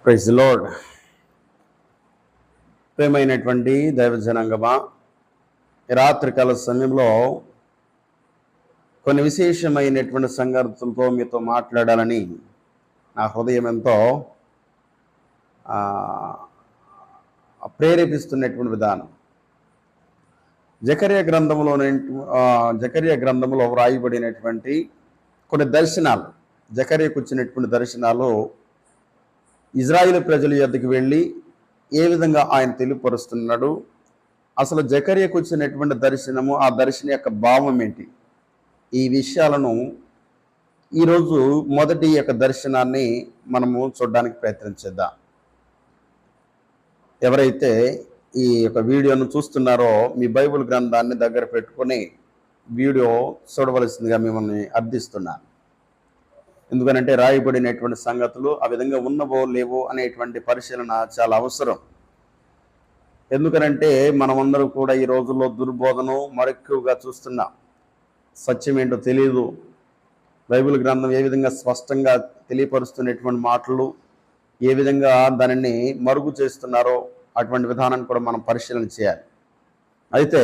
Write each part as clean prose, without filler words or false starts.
Praise the lord. ప్రియమైనటువంటి దైవజనాంగమా, రాత్రికాల సమయంలో కొన్ని విశేషమైనటువంటి సంగతులతో మీతో మాట్లాడాలని నా హృదయం ఎంతో ప్రేరేపిస్తున్నటువంటి విధానం. జకర్యా గ్రంథంలో వ్రాయబడినటువంటి కొన్ని దర్శనాలు, జకర్యాకు వచ్చినటువంటి దర్శనాలు ఇజ్రాయేలు ప్రజల యొద్దకు వెళ్ళి ఏ విధంగా ఆయన తెలియపరుస్తున్నాడు, అసలు జకర్యాకు వచ్చినటువంటి దర్శనము, ఆ దర్శనం యొక్క భావం ఏంటి, ఈ విషయాలను ఈరోజు మొదటి యొక్క దర్శనాన్ని మనము చూడడానికి ప్రయత్నం చేద్దాం. ఎవరైతే ఈ యొక్క వీడియోను చూస్తున్నారో మీ బైబిల్ గ్రంథాన్ని దగ్గర పెట్టుకొని వీడియో చూడవలసిందిగా మిమ్మల్ని అర్థిస్తున్నాను. ఎందుకనంటే రాయబడినటువంటి సంగతులు ఆ విధంగా ఉన్నవో లేవో అనేటువంటి పరిశీలన చాలా అవసరం. ఎందుకనంటే మనమందరూ కూడా ఈ రోజుల్లో దుర్బోధను మరెక్కువగా చూస్తున్నాం. సత్యం ఏంటో తెలియదు. బైబిల్ గ్రంథం ఏ విధంగా స్పష్టంగా తెలియపరుస్తున్నటువంటి మాటలు ఏ విధంగా దానిని మరుగు చేస్తున్నారో అటువంటి విధానాన్ని కూడా మనం పరిశీలన చేయాలి. అయితే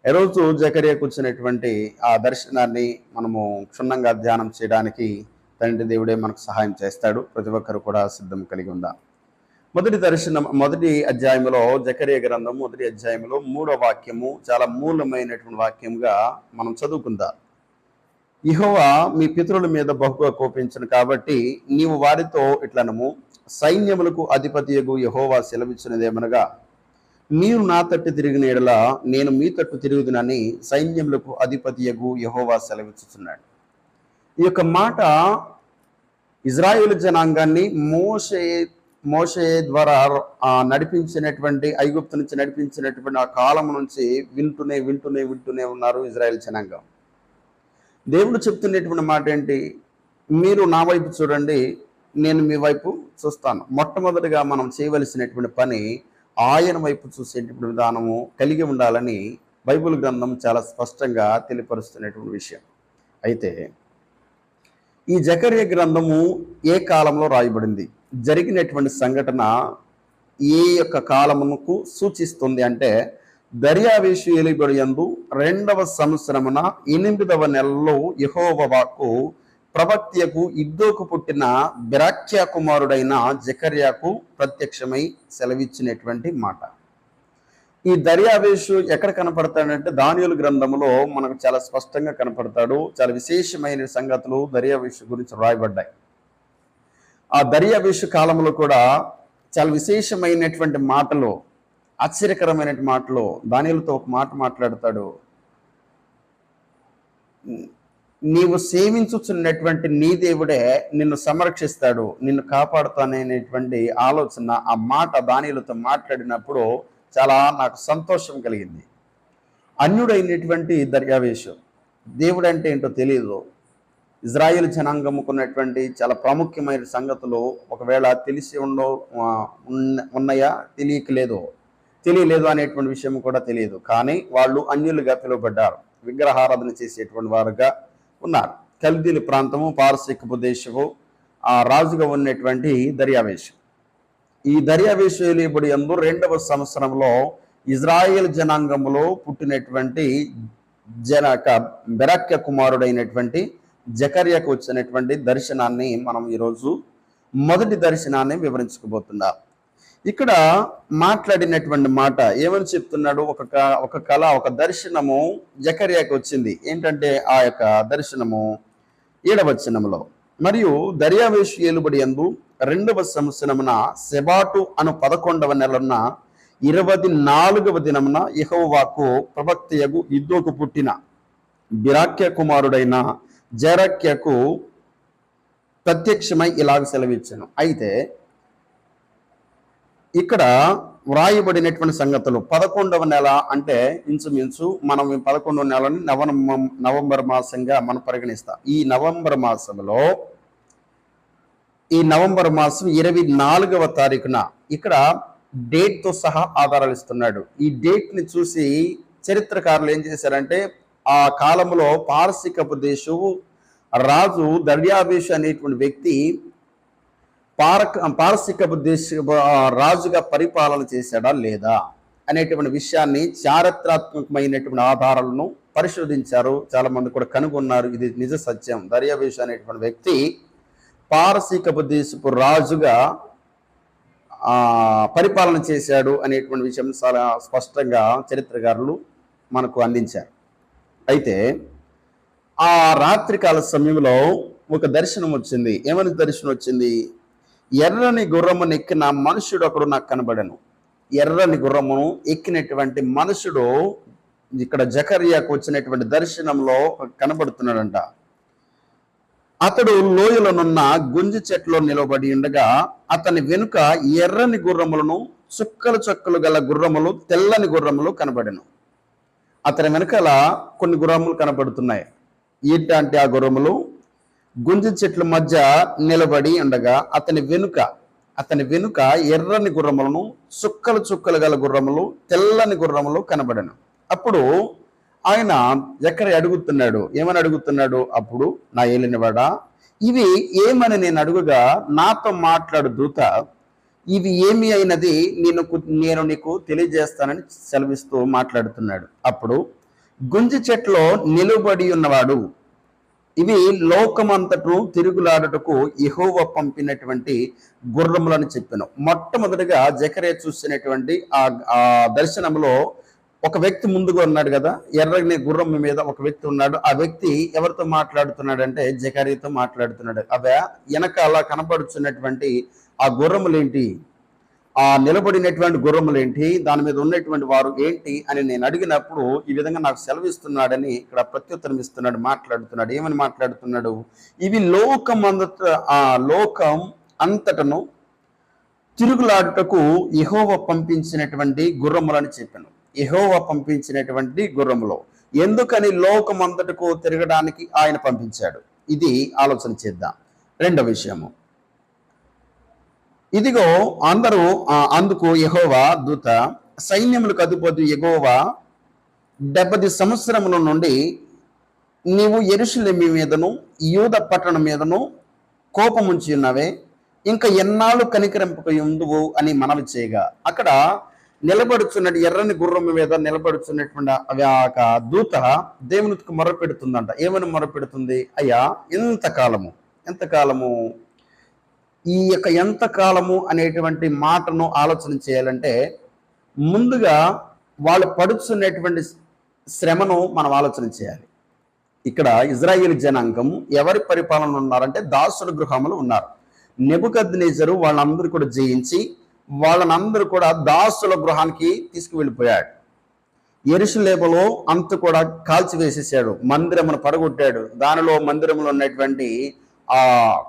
ఈరోజు జకర్యాకు వచ్చినటువంటి ఆ దర్శనాన్ని మనము క్షుణ్ణంగా ధ్యానం చేయడానికి తండ్రి దేవుడే మనకు సహాయం చేస్తాడు. ప్రతి ఒక్కరు కూడా సిద్ధం కలిగి ఉందాం. మొదటి అధ్యాయంలో, జకర్యా గ్రంథం మొదటి అధ్యాయంలో 3వ వాక్యము చాలా మూలమైనటువంటి వాక్యంగా మనం చదువుకుందాం. యెహోవా మీ పితరుల మీద బహుగా కోపించను కాబట్టి నీవు వారితో ఇట్లనము, సైన్యములకు అధిపతియగు యెహోవా సెలవిచ్చినదేమనగా, మీరు నా తట్టు తిరిగిన ఎడల నేను మీ తట్టు తిరుగుదునని సైన్యములకు అధిపతియగు యెహోవా సెలవిచ్చుచున్నాడు. ఈ యొక్క మాట ఇజ్రాయేలు జనాంగాన్ని మోషే ద్వారా నడిపించినటువంటి, ఐగుప్తు నుంచి నడిపించినటువంటి ఆ కాలం నుంచి వింటూనే ఉన్నారు ఇజ్రాయేల్ జనాంగం. దేవుడు చెప్తున్నటువంటి మాట ఏంటి? మీరు నా వైపు చూడండి, నేను మీ వైపు చూస్తాను. మొట్టమొదటిగా మనం చేయవలసినటువంటి పని ఆయన వైపు చూసేటువంటి విధానము కలిగి ఉండాలని బైబిల్ గ్రంథం చాలా స్పష్టంగా తెలియపరుస్తున్నటువంటి విషయం. అయితే ఈ జకర్యా గ్రంథము ఏ కాలంలో రాయబడింది, జరిగినటువంటి సంఘటన ఏ యొక్క కాలమునకు సూచిస్తుంది అంటే, దర్యావేషు ఏలుబడి యందు 2వ సంవత్సరమున 8వ నెలలో యెహోవా వాక్కు ప్రవక్తయగు ఇద్దోకు పుట్టిన బెరాక్యా కుమారుడైన జకర్యాకు ప్రత్యక్షమై సెలవిచ్చినటువంటి మాట. ఈ దర్యావేషు ఎక్కడ కనపడతాడంటే దానియేలు గ్రంథంలో మనకు చాలా స్పష్టంగా కనపడతాడు. చాలా విశేషమైన సంగతులు దర్యావేషు గురించి రాయబడ్డాయి. ఆ దర్యావేషు కాలంలో కూడా చాలా విశేషమైనటువంటి మాటలు, ఆశ్చర్యకరమైనటువంటి మాటలు. దానియేలుతో ఒక మాట మాట్లాడతాడు, నీవు సేవించుచున్నటువంటి నీ దేవుడే నిన్ను సంరక్షిస్తాడు, నిన్ను కాపాడుతాననేటువంటి ఆలోచన, ఆ మాట దానియేలుతో మాట్లాడినప్పుడు చాలా నాకు సంతోషం కలిగింది. అన్యుడైనటువంటి దర్యావేషు, దేవుడు అంటే ఏంటో తెలియదు. ఇజ్రాయేల్ జనాంగముకున్నటువంటి చాలా ప్రాముఖ్యమైన సంగతులు ఒకవేళ తెలిసి ఉన్నాయా, తెలియలేదు అనేటువంటి విషయం కూడా తెలియదు. కానీ వాళ్ళు అన్యులుగా పిలువబడ్డారు, విగ్రహారాధన చేసేటువంటి వారుగా ఉన్నారు. కల్దీల ప్రాంతము, పారసీకపు దేశము, ఆ రాజుగా ఉన్నటువంటి దర్యావేషు. ఈ దర్యావేషు ఏలుబడి యందు 2వ సంవత్సరంలో ఇజ్రాయేల్ జనాంగములో పుట్టినటువంటి బెరాక్యా కుమారుడైనటువంటి జకర్యాకు వచ్చినటువంటి దర్శనాన్ని మనం ఈరోజు మొదటి దర్శనాన్ని వివరించుకోబోతున్నాం. ఇక్కడ మాట్లాడినటువంటి మాట ఏమని చెప్తున్నాడు? ఒక కళ, ఒక దర్శనము జకర్యాకు వచ్చింది. ఏంటంటే ఆ యొక్క దర్శనము 7వ వచనములో, మరియు దర్యావేషు ఏలుబడి యందు 2వ సంవత్సరమున సెబాటు అను 11వ నెలన 24వ దినమున యెహోవాకు ప్రవక్తయగు ఇద్దోకు పుట్టిన బెరాక్యా కుమారుడైన జకర్యాకు ప్రత్యక్షమై ఇలాగ సెలవిచ్చాను. అయితే ఇక్కడ వ్రాయబడినటువంటి సంగతులు 11వ నెల అంటే ఇంచుమించు మనం 11వ నెలని నవంబర్ మాసంగా మనం పరిగణిస్తాం. ఈ నవంబర్ మాసం 24వ తారీఖున ఇక్కడ డేట్తో సహా ఆధారాలు ఇస్తున్నాడు. ఈ డేట్ని చూసి చరిత్రకారులు ఏం చేశారంటే, ఆ కాలంలో పారసీకపు దేశం రాజు దర్యావేషు అనేటువంటి వ్యక్తి పారసిక దేశ రాజుగా పరిపాలన చేశాడా లేదా అనేటువంటి విషయాన్ని చారిత్రాత్మకమైనటువంటి ఆధారాలను పరిశోధించారు. చాలా మంది కూడా కనుగొన్నారు. ఇది నిజ సత్యం. దర్యావేషు అనేటువంటి వ్యక్తి పారసీకపు దేశపు రాజుగా పరిపాలన చేశాడు అనేటువంటి విషయం చాలా స్పష్టంగా చరిత్రకారులు మనకు అందించారు. అయితే ఆ రాత్రికాల సమయంలో ఒక దర్శనం వచ్చింది. ఏమని దర్శనం వచ్చింది? ఎర్రని గుర్రమును ఎక్కిన మనుషుడు ఒకడు నాకు కనబడను. ఎర్రని గుర్రమును ఎక్కినటువంటి మనుషుడు ఇక్కడ జకర్యాకు వచ్చినటువంటి దర్శనంలో కనబడుతున్నాడంట. అతడు లోయలోనున్న గుంజి చెట్లో నిలబడి ఉండగా అతని వెనుక ఎర్రని గుర్రములను చుక్కలు చుక్కలు గల గుర్రములు తెల్లని గుర్రములు కనబడెను. అతని వెనకాల కొన్ని గుర్రములు కనబడుతున్నాయి. ఏంటంటే ఆ గుర్రములు గుంజి చెట్ల మధ్య నిలబడి ఉండగా అతని వెనుక ఎర్రని గుర్రములను చుక్కలు చుక్కలు గల గుర్రములు తెల్లని గుర్రములు కనబడెను. అప్పుడు ఆయన ఎక్కడ అడుగుతున్నాడు, ఏమని అడుగుతున్నాడు? అప్పుడు నా ఏలినవాడా, ఇవి ఏమని నేను అడుగుగా నాతో మాట్లాడు దూత, ఇవి ఏమి అయినది నేను నీకు తెలియజేస్తానని సెలవిస్తూ మాట్లాడుతున్నాడు. అప్పుడు గుంజి చెట్లో నిలుబడి ఉన్నవాడు, ఇవి లోకమంతటను తిరుగులాడుటకు యెహోవా పంపినటువంటి గుర్రములని చెప్పాను. మొట్టమొదటిగా జకర్యా చూసినటువంటి ఆ దర్శనంలో ఒక వ్యక్తి ముందుగా ఉన్నాడు కదా, ఎర్రని గుర్రం మీద ఒక వ్యక్తి ఉన్నాడు. ఆ వ్యక్తి ఎవరితో మాట్లాడుతున్నాడంటే జకర్యాతో మాట్లాడుతున్నాడు. అవే వెనకాల కనపడుతున్నటువంటి ఆ గుర్రములేంటి, ఆ నిలబడినటువంటి గుర్రములేంటి, దాని మీద ఉన్నటువంటి వారు ఏంటి అని నేను అడిగినప్పుడు ఈ విధంగా నాకు సెలవిస్తున్నాడని ఇక్కడ ప్రత్యుత్తరం ఇస్తున్నాడు, మాట్లాడుతున్నాడు. ఏమని మాట్లాడుతున్నాడు? ఇవి లోకం అంతటను తిరుగులాడుటకు యెహోవా పంపించినటువంటి గుర్రములని చెప్పాను. యెహోవా పంపించినటువంటి గుర్రములో ఎందుకని లోకమంతటకు తిరగడానికి ఆయన పంపించాడు? ఇది ఆలోచన చేద్దాం. రెండవ విషయము, ఇదిగో అందుకు యెహోవా దూత, సైన్యములకు అధిపతి యెహోవా 70 సంవత్సరముల నుండి నీవు యెరూషలేము మీదను యూద పట్టణం మీదను కోపముంచి ఉన్నవే, ఇంకా ఎన్నాళ్ళు కనికరింపకయుందువు అని మనవి చేయగా, అక్కడ నిలబడుచున్నట్టు ఎర్రని గుర్రం మీద నిలబడుచున్నటువంటి ఆ దూత దేవునికి మొరపెడుతుందంట. ఏమని మొరపెడుతుంది? అయ్యా, ఎంతకాలము ఈ యొక్క ఎంతకాలము అనేటువంటి మాటను ఆలోచన చేయాలంటే ముందుగా వాళ్ళు పడుచున్నటువంటి శ్రమను మనం ఆలోచన చేయాలి. ఇక్కడ ఇజ్రాయేల్ జనాంగం ఎవరి పరిపాలన ఉన్నారంటే దాసుల గృహములు ఉన్నారు. నెబుకద్నెజరు వాళ్ళందరూ కూడా జయించి వాళ్ళనందరూ కూడా దాసుల గృహానికి తీసుకువెళ్ళిపోయాడు. యెరూషలేములో అంత కూడా కాల్చివేసేసాడు, మందిరమును పడగొట్టాడు. దానిలో మందిరంలో ఉన్నటువంటి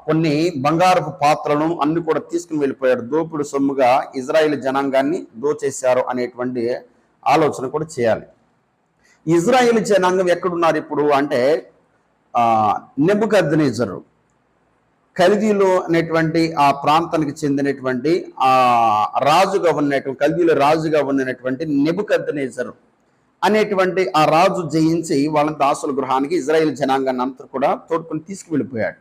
కొన్ని బంగారపు పాత్రలను అన్ని కూడా తీసుకుని వెళ్ళిపోయాడు. దోపుడు సొమ్ముగా ఇజ్రాయేల్ జనాంగాన్ని దోచేశారు అనేటువంటి ఆలోచన కూడా చేయాలి. ఇజ్రాయేల్ జనాంగం ఎక్కడున్నారు ఇప్పుడు అంటే నెబుకద్నెజరు కల్దీలో అనేటువంటి ఆ ప్రాంతానికి చెందినటువంటి రాజుగా ఉన్నటువంటి కల్దీలో రాజుగా ఉన్నటువంటి నెబుకద్నెజరు అనేటువంటి ఆ రాజు జయించి వాళ్ళని దాసుల గృహానికి ఇజ్రాయేల్ జనాంగాన్ని అంతా కూడా తోడుకొని తీసుకువెళ్ళిపోయాడు.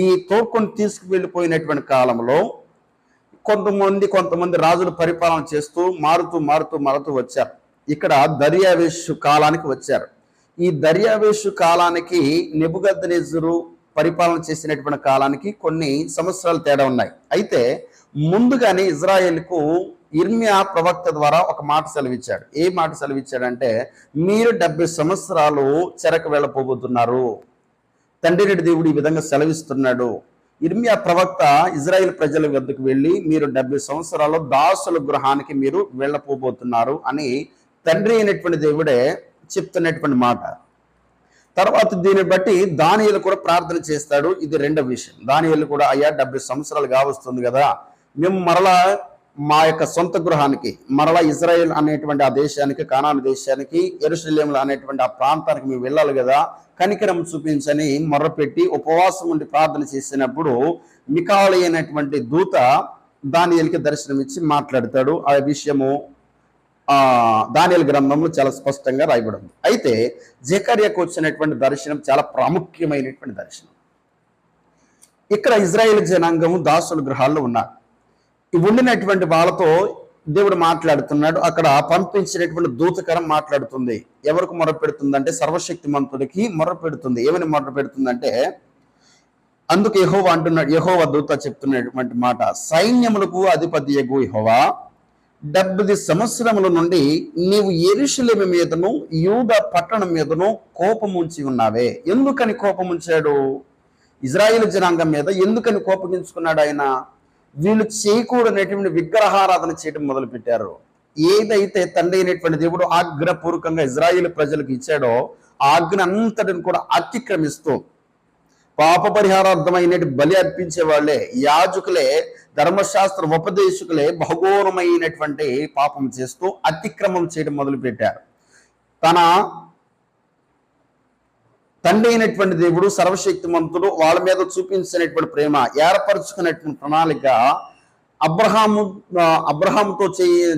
ఈ తోడుకొని తీసుకువెళ్ళిపోయినటువంటి కాలంలో కొంతమంది రాజులు పరిపాలన చేస్తూ మారుతూ వచ్చారు. ఇక్కడ దర్యావేషు కాలానికి వచ్చారు. ఈ దర్యావేషు కాలానికి నెబుకద్నెజరు పరిపాలన చేసినటువంటి కాలానికి కొన్ని సంవత్సరాలు తేడా ఉన్నాయి. అయితే ముందుగానే ఇజ్రాయేల్కు ఇర్మియా ప్రవక్త ద్వారా ఒక మాట సెలవిచ్చాడు. ఏ మాట సెలవిచ్చాడంటే, మీరు 70 సంవత్సరాలు చెరకు వెళ్ళపోబోతున్నారు. తండ్రి దేవుడు ఈ విధంగా సెలవిస్తున్నాడు. ఇర్మియా ప్రవక్త ఇజ్రాయేల్ ప్రజల వద్దకు వెళ్ళి మీరు 70 సంవత్సరాలు దాసుల గృహానికి మీరు వెళ్ళపోబోతున్నారు అని తండ్రి అయినటువంటి దేవుడే చెప్తున్నటువంటి మాట. తర్వాత దీన్ని బట్టి దానియేలు కూడా ప్రార్థన చేస్తాడు. ఇది రెండవ విషయం. దానియేలు కూడా అయ్యా 70 సంవత్సరాలు కావస్తుంది కదా, మేము మరలా మా యొక్క సొంత గృహానికి మరలా ఇజ్రాయెల్ అనేటువంటి ఆ దేశానికి, కానాను దేశానికి, యెరూషలేము అనేటువంటి ఆ ప్రాంతానికి మేము వెళ్ళాలి కదా, కనికరం చూపించని మొర్రపెట్టి ఉపవాసం ఉండి ప్రార్థన చేసినప్పుడు మికాయేలు అయినటువంటి దూత దానియేలుకి దర్శనమిచ్చి మాట్లాడతాడు. ఆ విషయము దానియేలు గ్రంథంలో చాలా స్పష్టంగా రాయబడి ఉంది. అయితే జకర్యాకు వచ్చినటువంటి దర్శనం చాలా ప్రాముఖ్యమైనటువంటి దర్శనం. ఇక్కడ ఇజ్రాయేల్ జనాంగము దాసుల గృహాల్లో ఉన్నారు. ఉండినటువంటి వాళ్ళతో దేవుడు మాట్లాడుతున్నాడు. అక్కడ పంపించినటువంటి దూతకరం మాట్లాడుతుంది. ఎవరికి మొరపెడుతుందంటే సర్వశక్తిమంతుడికి మొరపెడుతుంది. ఏమని మొరపెడుతుందంటే, అందుకు యెహోవా అంటున్నాడు, యెహోవా దూత చెప్తున్నటువంటి మాట, సైన్యములకు అధిపతియగు యెహోవా, 70 సంవత్సరముల నుండి నీవు యెరూషలేము మీదను యూదా పట్టణం మీదను కోపముంచి ఉన్నావే. ఎందుకని కోపముంచాడు? ఇజ్రాయేల్ జనాంగం మీద ఎందుకని కోపగించుకున్నాడు ఆయన? వీళ్ళు చేయకూడనటువంటి విగ్రహారాధన చేయడం మొదలు పెట్టారు. ఏదైతే తండ్రి అయినటువంటి దేవుడు ఆజ్ఞాపూర్వకంగా ఇజ్రాయేల్ ప్రజలకు ఇచ్చాడో ఆ ఆజ్ఞ అంతటిని కూడా అతిక్రమిస్తూ పాప పరిహారార్థమైన బలి అర్పించే వాళ్ళే, యాజకులే, ధర్మశాస్త్ర ఉపదేశకులే బహుఘోరమైనటువంటి పాపం చేస్తూ అతిక్రమం చేయడం మొదలు పెట్టారు. తన తండ్రి అయినటువంటి దేవుడు సర్వశక్తిమంతుడు వాళ్ళ మీద చూపించినటువంటి ప్రేమ, ఏర్పరచుకున్నటువంటి ప్రణాళిక, అబ్రహాముతో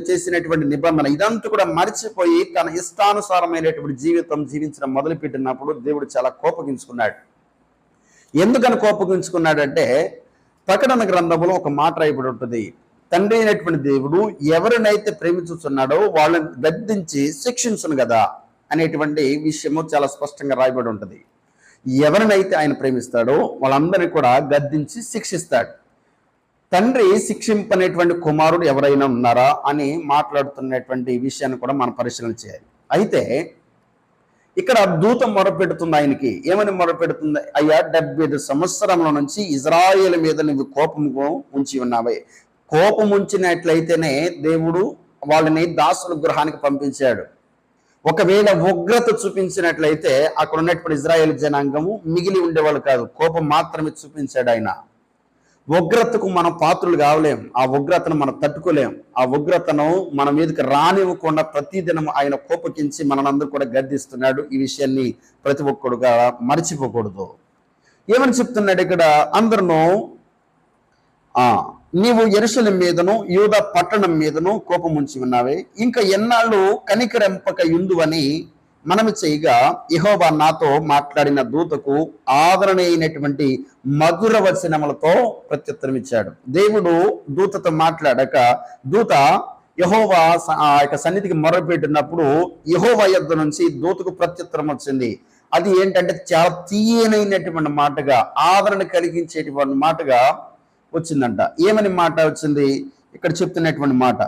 చేసినటువంటి నిబంధన, ఇదంతా కూడా మరిచిపోయి తన ఇష్టానుసారమైనటువంటి జీవితం జీవించడం మొదలుపెట్టినప్పుడు దేవుడు చాలా కోపగించుకున్నాడు. ఎందుకని కోపగించుకున్నాడంటే, ప్రకటన గ్రంథంలో ఒక మాట రాయబడి ఉంటుంది, తండ్రి అయినటువంటి దేవుడు ఎవరినైతే ప్రేమించుతున్నాడో వాళ్ళని గద్దించి శిక్షించును కదా అనేటువంటి విషయము చాలా స్పష్టంగా రాయబడి ఉంటుంది. ఎవరినైతే ఆయన ప్రేమిస్తాడో వాళ్ళందరినీ కూడా గద్దించి శిక్షిస్తాడు. తండ్రి శిక్షింపనేటువంటి కుమారుడు ఎవరైనా ఉన్నారా అని మాట్లాడుతున్నటువంటి విషయాన్ని కూడా మనం పరిశీలన చేయాలి. అయితే ఇక్కడ దూత మొరపెడుతుంది ఆయనకి. ఏమని మొరపెడుతుంది? అయ్యా, 75 సంవత్సరముల నుంచి ఇజ్రాయేల్ మీద నువ్వు కోపము ఉంచి ఉన్నావే. కోపం ఉంచినట్లయితేనే దేవుడు వాళ్ళని దాసుల గృహానికి పంపించాడు. ఒకవేళ ఉగ్రత చూపించినట్లయితే అక్కడ ఉన్నటువంటి ఇజ్రాయేల్ జనాంగము మిగిలి ఉండేవాళ్ళు కాదు. కోపం మాత్రమే చూపించాడు ఆయన. ఉగ్రతకు మనం పాత్రలు కావలేం. ఆ ఉగ్రతను మనం తట్టుకోలేం. ఆ ఉగ్రతను మన మీదకి రానివ్వకుండా ప్రతిదినం ఆయన కోపకించి మనందరూ కూడా గద్దిస్తున్నాడు. ఈ విషయాన్ని ప్రతి ఒక్కడుగా మర్చిపోకూడదు. ఏమని చెప్తున్నాడు ఇక్కడ? అందరూ నీవు యెరూషలేము మీదను యూదా పట్టణం మీదను కోపం ఉంచి ఉన్నావే, ఇంకా ఎన్నాళ్ళు కనికరింపక యుందువని మనము చేయగా యెహోవా నాతో మాట్లాడిన దూతకు ఆదరణ అయినటువంటి మధుర వచనములతో ప్రత్యుత్తరం ఇచ్చాడు. దేవుడు దూతతో మాట్లాడాక దూత యెహోవా ఆ యొక్క సన్నిధికి మొరపెట్టినప్పుడు యెహోవా యొద్ద నుంచి దూతకు ప్రత్యుత్తరం వచ్చింది. అది ఏంటంటే చాలా తీయనైనటువంటి మాటగా, ఆదరణ కలిగించేటువంటి మాటగా వచ్చిందంట. ఏమని మాట వచ్చింది? ఇక్కడ చెప్తున్నటువంటి మాట,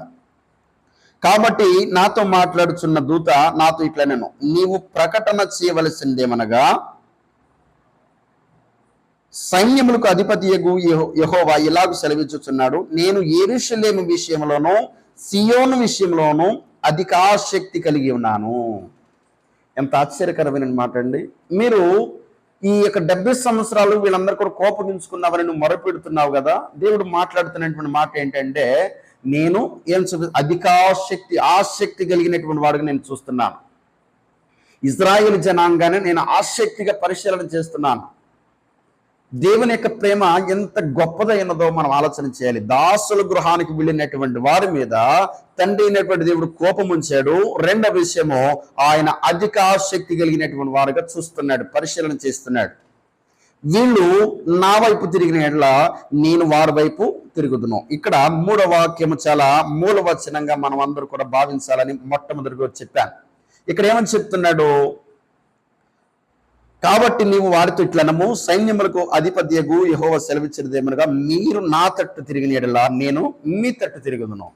కాబట్టి నాతో మాట్లాడుచున్న దూత నాతో ఇట్లా, నేను నీవు ప్రకటన చేయవలసిందేమనగా, సైన్యములకు అధిపతియగు యెహోవా ఇలాగు సెలవిచ్చుచున్నాడు, నేను యెరూషలేము విషయంలోనూ సియోను విషయంలోనూ అధిక ఆసక్తి కలిగి ఉన్నాను. ఎంత ఆశ్చర్యకరమైన మాట అండి. మీరు ఈ యొక్క 70 సంవత్సరాలు వీళ్ళందరూ కూడా కోపగించుకున్నావని నువ్వు మొరపెడుతున్నావు కదా. దేవుడు మాట్లాడుతున్నటువంటి మాట ఏంటంటే, నేను అధిక ఆసక్తి కలిగినటువంటి వాడిగా నేను చూస్తున్నాను. ఇజ్రాయేల్ జనాంగానే నేను ఆసక్తిగా పరిశీలన చేస్తున్నాను. దేవుని యొక్క ప్రేమ ఎంత గొప్పదైనదో మనం ఆలోచన చేయాలి. దాసుల గృహానికి వెళ్ళినటువంటి వారి మీద తండ్రి అయినటువంటి దేవుడు కోపం ఉంచాడు. రెండవ విషయము, ఆయన అధిక ఆసక్తి కలిగినటువంటి వారుగా చూస్తున్నాడు, పరిశీలన చేస్తున్నాడు. వీళ్ళు నా వైపు తిరిగిన ఎడల నేను వారి వైపు తిరుగుదును. ఇక్కడ 3వ వాక్యము చాలా మూలవచనంగా మనం అందరూ కూడా భావించాలని మొట్టమొదటిగా చెప్పాను. ఇక్కడ ఏమని చెప్తున్నాడు? కాబట్టి నీవు వారితో ఇట్లనము, సైన్యములకు అధిపతియగు యెహోవా సెలవిచ్చినదేమనగా, మీరు నా తట్టు తిరిగిన ఎడల నేను మీ తట్టు తిరుగుదును.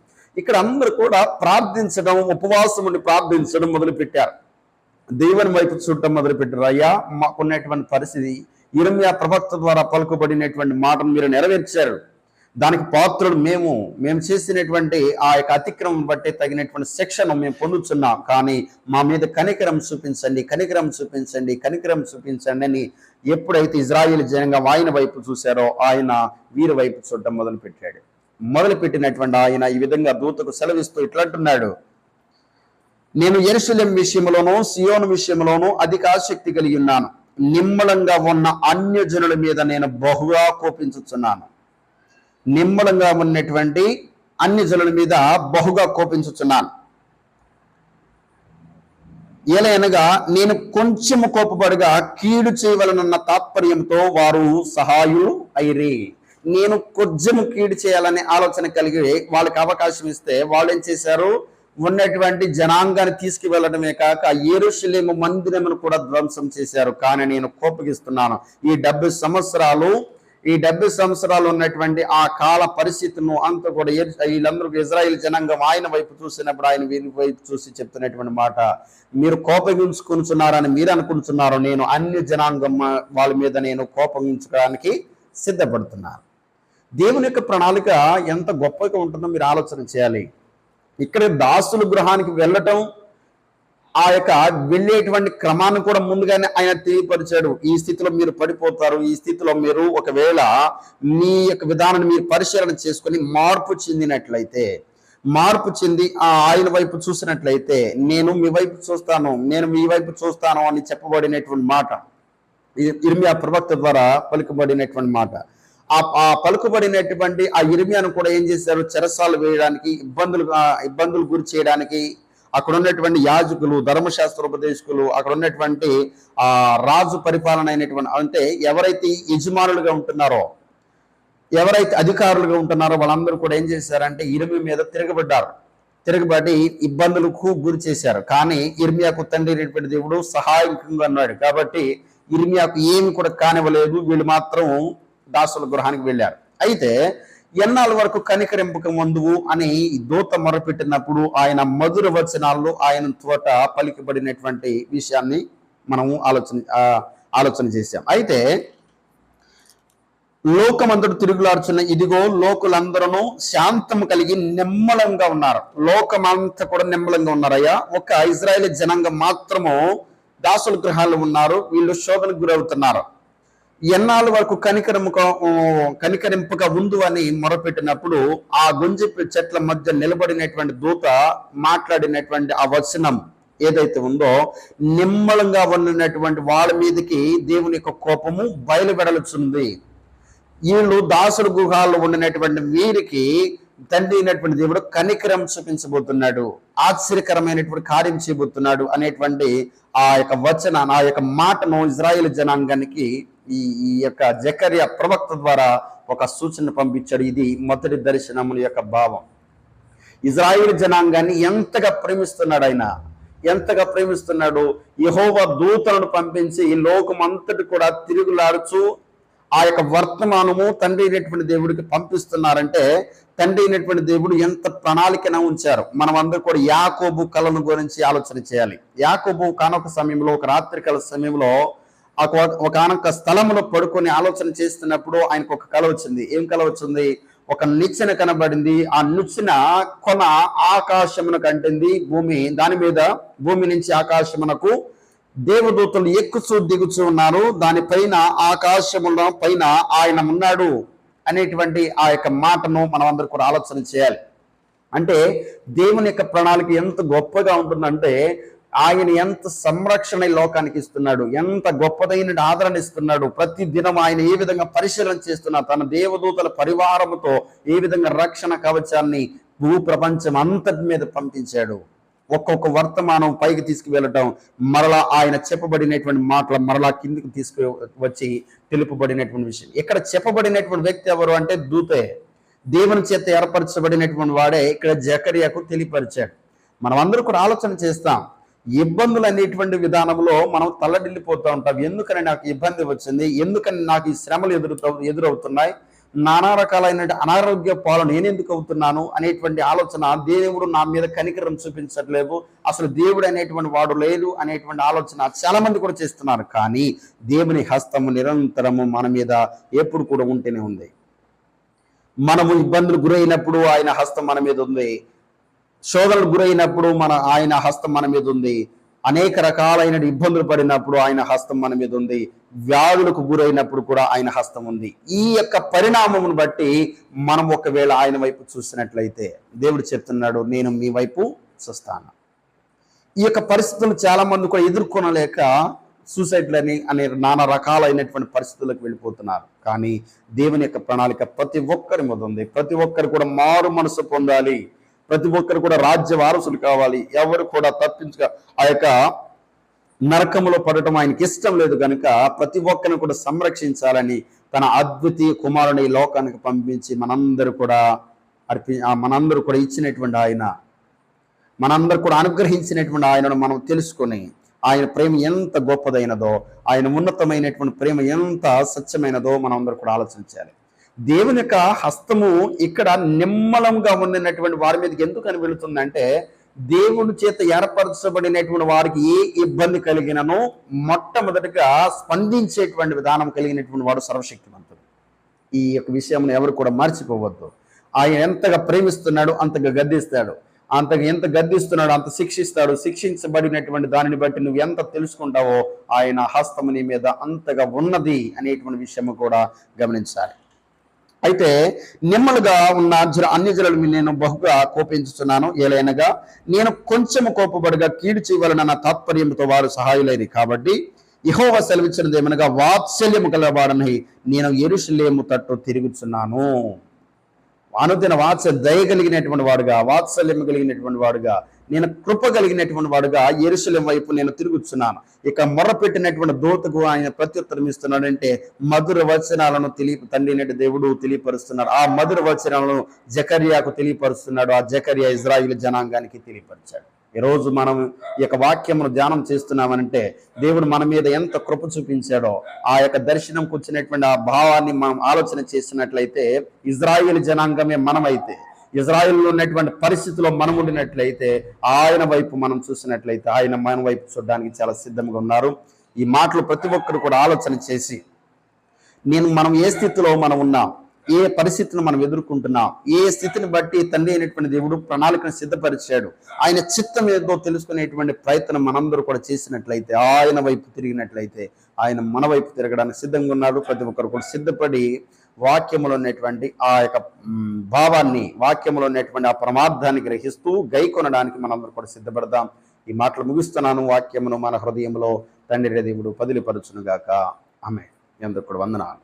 ఇక్కడ అందరూ కూడా ప్రార్థించడం, ఉపవాసం ఉండి ప్రార్థించడం మొదలు పెట్టారు. దేవుని వైపు చూడటం మొదలు పెట్టారు. అయ్యా, మాకున్నటువంటి పరిస్థితి, యిర్మీయా ప్రవక్త ద్వారా పలుకుబడినటువంటి మాటను మీరు నెరవేర్చారు. దానికి పాత్రుడు మేము చేసినటువంటి ఆ యొక్క అతిక్రమం బట్టి తగినటువంటి శిక్షను మేము పొందుతున్నాం. కానీ మా మీద కనికరం చూపించండి, కనికరం చూపించండి, కనికరం చూపించండి అని ఎప్పుడైతే ఇజ్రాయేల్ జనంగా ఆయన వైపు చూశారో ఆయన వీరి వైపు చూడటం మొదలుపెట్టినటువంటి ఆయన ఈ విధంగా దూతకు సెలవిస్తూ ఇట్లంటున్నాడు, నేను యెరూషలేము విషయంలోనూ సియోను విషయంలోనూ అధిక ఆసక్తి కలిగి ఉన్నాను. నిమ్మలంగా ఉన్న అన్యజనుల మీద నేను బహుగా కోపించుచున్నాను. నిమ్మలంగా ఉన్నటువంటి అన్ని జనుల మీద బహుగా కోపించుచున్నాను. ఎలయనగా నేను కొంచెము కోపపడగా కీడు చేయవలనన్న తాత్పర్యంతో వారు సహాయులు అయిరి. నేను కొంచెం కీడు చేయాలనే ఆలోచన కలిగి వాళ్ళకి అవకాశం ఇస్తే వాళ్ళు ఏం చేశారు, ఉన్నటువంటి జనాంగాన్ని తీసుకువెళ్ళడమే కాక యెరూషలేము మందిరమును కూడా ధ్వంసం చేశారు. కానీ నేను కోపగిస్తున్నాను, ఈ 70 సంవత్సరాలు ఉన్నటువంటి ఆ కాల పరిస్థితులను అంతా కూడా వీళ్ళందరూ ఇజ్రాయిల్ జనాంగం ఆయన వైపు చూసినప్పుడు ఆయన వీరి వైపు చూసి చెప్తున్నటువంటి మాట, మీరు కోపగించుకుంటున్నారని మీరు అనుకుంటున్నారు, నేను అన్య జనాంగం వాళ్ళ మీద నేను కోపగించుకోవడానికి సిద్ధపడుతున్నాను. దేవుని యొక్క ప్రణాళిక ఎంత గొప్పగా ఉంటుందో మీరు ఆలోచన చేయాలి. ఇక్కడ దాసుల గృహానికి వెళ్ళటం, ఆ యొక్క వెళ్ళేటువంటి క్రమాన్ని కూడా ముందుగానే ఆయన తెలియపరిచాడు. ఈ స్థితిలో మీరు పడిపోతారు, ఈ స్థితిలో మీరు ఒకవేళ మీ యొక్క విధానాన్ని మీరు పరిశీలన చేసుకొని మార్పు చెంది ఆయన వైపు చూసినట్లయితే నేను మీ వైపు చూస్తాను, నేను మీ వైపు చూస్తాను అని చెప్పబడినటువంటి మాట, ఇర్మియా ప్రవక్త ద్వారా పలుకబడినటువంటి మాట. ఆ పలుకుబడినటువంటి ఆ ఇర్మియాను కూడా ఏం చేశారు, చెరసాలు వేయడానికి, ఇబ్బందులు గురి చేయడానికి అక్కడ ఉన్నటువంటి యాజకులు, ధర్మశాస్త్రోపదేశకులు, అక్కడ ఉన్నటువంటి రాజు పరిపాలన అయినటువంటి, అంటే ఎవరైతే యజమానులుగా ఉంటున్నారో, ఎవరైతే అధికారులుగా ఉంటున్నారో వాళ్ళందరూ కూడా ఏం చేశారంటే ఇర్మియా మీద తిరగబడి ఇబ్బందులకు గురి చేశారు. కానీ ఇర్మియాకు తండ్రి అయినటువంటి దేవుడు సహాయకంగా ఉన్నాడు కాబట్టి ఇర్మియాకు ఏమి కూడా కానివ్వలేదు. వీళ్ళు మాత్రం దాసుల గృహానికి వెళ్ళారు. అయితే ఎన్నాళ్ళ వరకు కనికరింపక ముందువు అని దూత మొరపెట్టినప్పుడు ఆయన మధుర వచనాల్లో ఆయన తోట పలికబడినటువంటి విషయాన్ని మనము ఆలోచన చేశాం. అయితే లోకమంతడు తిరుగులాడుచున్న ఇదిగో లోకులందరూ శాంతము కలిగి నిమ్మలంగా ఉన్నారు. లోకమంతా కూడా నిమ్మలంగా ఉన్నారయ్యా, ఒక ఇజ్రాయేల్ జనాంగం మాత్రము దాసుల గృహాల్లో ఉన్నారు, వీళ్ళు శోధనకు గురవుతున్నారు. ఎన్నాళ్ళ వరకు కనికరింపక ఉందు అని మొరపెట్టినప్పుడు ఆ గుంజి చెట్ల మధ్య నిలబడినటువంటి దూత మాట్లాడినటువంటి ఆ వచనం ఏదైతే ఉందో, నిమ్మలంగా ఉన్నటువంటి వాళ్ళ మీదకి దేవుని యొక్క కోపము బయలువెడలుచుంది. వీళ్ళు దాసుల గృహాల్లో ఉండినటువంటి వీరికి తండ్రి అయినటువంటి దేవుడు కనికరం చూపించబోతున్నాడు, ఆశ్చర్యకరమైనటువంటి కార్యం చేయబోతున్నాడు అనేటువంటి ఆ యొక్క వచన, ఆ యొక్క మాటను ఇజ్రాయేల్ జనాంగానికి ఈ యొక్క జకర్యా ప్రవక్త ద్వారా ఒక సూచన పంపించాడు. ఇది మొదటి దర్శనముల యొక్క భావం. ఇజ్రాయేల్ జనాంగాన్ని ఎంతగా ప్రేమిస్తున్నాడు. యెహోవా దూతలను పంపించి ఈ లోకం అంతటి కూడా తిరుగులాడుచు ఆ యొక్క వర్తమానము తండ్రి అయినటువంటి దేవుడికి పంపిస్తున్నారంటే తండ్రి అయినటువంటి దేవుడు ఎంత ప్రణాళికన ఉంచారు. మనం అందరూ కూడా యాకోబు కళను గురించి ఆలోచన చేయాలి. యాకోబు కానొక సమయంలో, ఒక రాత్రికాల సమయంలో ఒకనొక స్థలంలో పడుకొని ఆలోచన చేస్తున్నప్పుడు ఆయనకు ఒక కళ వచ్చింది. ఏం కళ వచ్చింది? ఒక నిచ్చెన కనబడింది. ఆ నిచ్చెన కొన ఆకాశమునకు అంటింది. దాని మీద భూమి నుంచి ఆకాశమునకు దేవదూతలు ఎక్కుచూ దిగుచూ ఉన్నారు. దానిపైన ఆకాశముల పైన ఆయన ఉన్నాడు అనేటువంటి ఆ యొక్క మాటను మనం అందరూ కూడా ఆలోచన చేయాలి. అంటే దేవుని యొక్క ప్రణాళిక ఎంత గొప్పగా ఉంటుందంటే, ఆయన ఎంత సంరక్షణ లోకానికి ఇస్తున్నాడు, ఎంత గొప్పదైన ఆదరణ ఇస్తున్నాడు. ప్రతి దినం ఆయన ఏ విధంగా పరిశీలన చేస్తున్నాడు, తన దేవదూతల పరివారముతో ఏ విధంగా రక్షణ కవచాన్ని భూప్రపంచం అంతటి మీద పంపించాడు. ఒక్కొక్క వర్తమానం పైకి తీసుకువెళ్ళటం, మరలా ఆయన చెప్పబడినటువంటి మాటలు మరలా కిందికి తీసుకువచ్చి తెలుపబడినటువంటి విషయం. ఇక్కడ చెప్పబడినటువంటి వ్యక్తి ఎవరు అంటే దూతే, దేవుని చేత ఏర్పరచబడినటువంటి వాడే ఇక్కడ జకర్యాకు తెలియపరిచాడు. మనం అందరూ కూడా ఆలోచన చేస్తాం, ఇబ్బందులు అనేటువంటి విధానంలో మనం తల్లడిల్లిపోతూ ఉంటాం. ఎందుకని నాకు ఇబ్బంది వచ్చింది, ఎందుకని నాకు ఈ శ్రమలు ఎదురవుతున్నాయి, నానా రకాలైన అనారోగ్య పాలు నేనెందుకు అవుతున్నాను అనేటువంటి ఆలోచన, దేవుడు నా మీద కనికరం చూపించట్లేదు, అసలు దేవుడు అనేటువంటి వాడు లేదు అనేటువంటి ఆలోచన చాలా మంది కూడా చేస్తున్నారు. కానీ దేవుని హస్తము నిరంతరము మన మీద ఎప్పుడు కూడా ఉంటూనే ఉంది. మనము ఇబ్బందులు గురైనప్పుడు ఆయన హస్తం మన మీద ఉంది, శోధనలు గురైనప్పుడు ఆయన హస్తం మన మీద ఉంది, అనేక రకాలైన ఇబ్బందులు పడినప్పుడు ఆయన హస్తం మన మీద ఉంది, వ్యాధులకు గురైనప్పుడు కూడా ఆయన హస్తం ఉంది. ఈ యొక్క పరిణామమును బట్టి మనం ఒకవేళ ఆయన వైపు చూసినట్లయితే దేవుడు చెప్తున్నాడు, నేను మీ వైపు చూస్తాను. ఈ యొక్క పరిస్థితులు చాలా మంది కూడా ఎదుర్కొనలేక సూసైడ్లని అనే నానా రకాలైనటువంటి పరిస్థితులకు వెళ్ళిపోతున్నారు. కానీ దేవుని యొక్క ప్రణాళిక ప్రతి ఒక్కరి మీద ఉంది. ప్రతి ఒక్కరు కూడా మారు మనసు పొందాలి, ప్రతి ఒక్కరు కూడా రాజ్య వారసులు కావాలి. ఎవరు కూడా ఆ యొక్క నరకములో పడటం ఆయనకి ఇష్టం లేదు కనుక ప్రతి ఒక్కరిని కూడా సంరక్షించాలని తన అద్వితీయ కుమారుని ఈ లోకానికి పంపించి మనందరూ కూడా ఇచ్చినటువంటి ఆయన, మనందరూ కూడా అనుగ్రహించినటువంటి ఆయనను మనం తెలుసుకొని ఆయన ప్రేమ ఎంత గొప్పదైనదో, ఆయన ఉన్నతమైనటువంటి ప్రేమ ఎంత సత్యమైనదో మనం అందరూ కూడా ఆలోచించాలి. దేవుని యొక్క హస్తము ఇక్కడ నిమ్మలంగా ఉండినటువంటి వారి మీదకి ఎందుకని వెళుతుందంటే, దేవుని చేత ఏర్పరచబడినటువంటి వారికి ఏ ఇబ్బంది కలిగినను మొట్టమొదటిగా స్పందించేటువంటి విధానం కలిగినటువంటి వాడు సర్వశక్తివంతుడు. ఈ యొక్క విషయం ఎవరు కూడా మర్చిపోవద్దు. ఆయన ఎంతగా ప్రేమిస్తున్నాడు అంతగా గద్దిస్తాడు, అంతగా ఎంత గద్దిస్తున్నాడు అంత శిక్షిస్తాడు. శిక్షించబడినటువంటి దానిని బట్టి నువ్వు ఎంత తెలుసుకుంటావో ఆయన హస్తము నీ మీద అంతగా ఉన్నది అనేటువంటి విషయము కూడా గమనించాలి. అయితే నిమ్మలుగా ఉన్న అన్ని జనుల మీద నేను బహుగా కోపించుతున్నాను, ఏలైనగా నేను కొంచెము కోపబడిగా కీడు చేయవలన తాత్పర్యంతో వారు సహాయులైరి. కాబట్టి యెహోవా సెలవిచ్చినది ఏమనగా, వాత్సల్యము గలవాడని నేను యెరూషలేము తట్టు తిరుగుచున్నాను. అనుదిన దయ కలిగినటువంటి వాడుగా, వాత్సల్యం కలిగినటువంటి వాడుగా, నేను కృప కలిగినటువంటి వాడుగా యెరూషలేము వైపు నేను తిరుగుతున్నాను. ఇక మొర్రపెట్టినటువంటి దూతకు ఆయన ప్రత్యుత్తరం ఇస్తున్నాడంటే మధుర వచనాలను తండ్రి దేవుడు తెలియపరుస్తున్నాడు. ఆ మధుర వచనాలను జకర్యాకు తెలియపరుస్తున్నాడు. ఆ జకర్యా ఇజ్రాయిల్ జనాంగానికి తెలియపరిచాడు. ఈరోజు మనం ఈ యొక్క వాక్యమును ధ్యానం చేస్తున్నామనంటే దేవుడు మన మీద ఎంత కృప చూపించాడో, ఆ యొక్క దర్శనంకు వచ్చినటువంటి ఆ భావాన్ని మనం ఆలోచన చేసినట్లయితే, ఇజ్రాయిల్ జనాంగమే మనమైతే, ఇజ్రాయిల్లో ఉన్నటువంటి పరిస్థితిలో మనం ఉండినట్లయితే, ఆయన వైపు మనం చూసినట్లయితే ఆయన మన వైపు చూడడానికి చాలా సిద్ధంగా ఉన్నారు. ఈ మాటలు ప్రతి ఒక్కరు కూడా ఆలోచన చేసి, మనం ఏ స్థితిలో మనం ఉన్నాం, ఏ పరిస్థితిని మనం ఎదుర్కొంటున్నాం, ఏ స్థితిని బట్టి తండ్రి అయినటువంటి దేవుడు ప్రణాళికను సిద్ధపరిచాడు, ఆయన చిత్తం ఏదో తెలుసుకునేటువంటి ప్రయత్నం మనందరూ కూడా చేసినట్లయితే, ఆయన వైపు తిరిగినట్లయితే ఆయన మన వైపు తిరగడానికి సిద్ధంగా ఉన్నాడు. ప్రతి ఒక్కరు కూడా సిద్ధపడి వాక్యములో ఉన్నటువంటి ఆ యొక్క భావాన్ని, వాక్యములో ఉన్నటువంటి ఆ పరమార్థాన్ని గ్రహిస్తూ గైకొనడానికి మనందరూ కూడా సిద్ధపడదాం. ఈ మాటలు ముగిస్తున్నాను. వాక్యమును మన హృదయంలో తండ్రి దేవుడు పదిలిపరచునుగాక. ఆమేన్. అందరూ కూడా వందనాలు.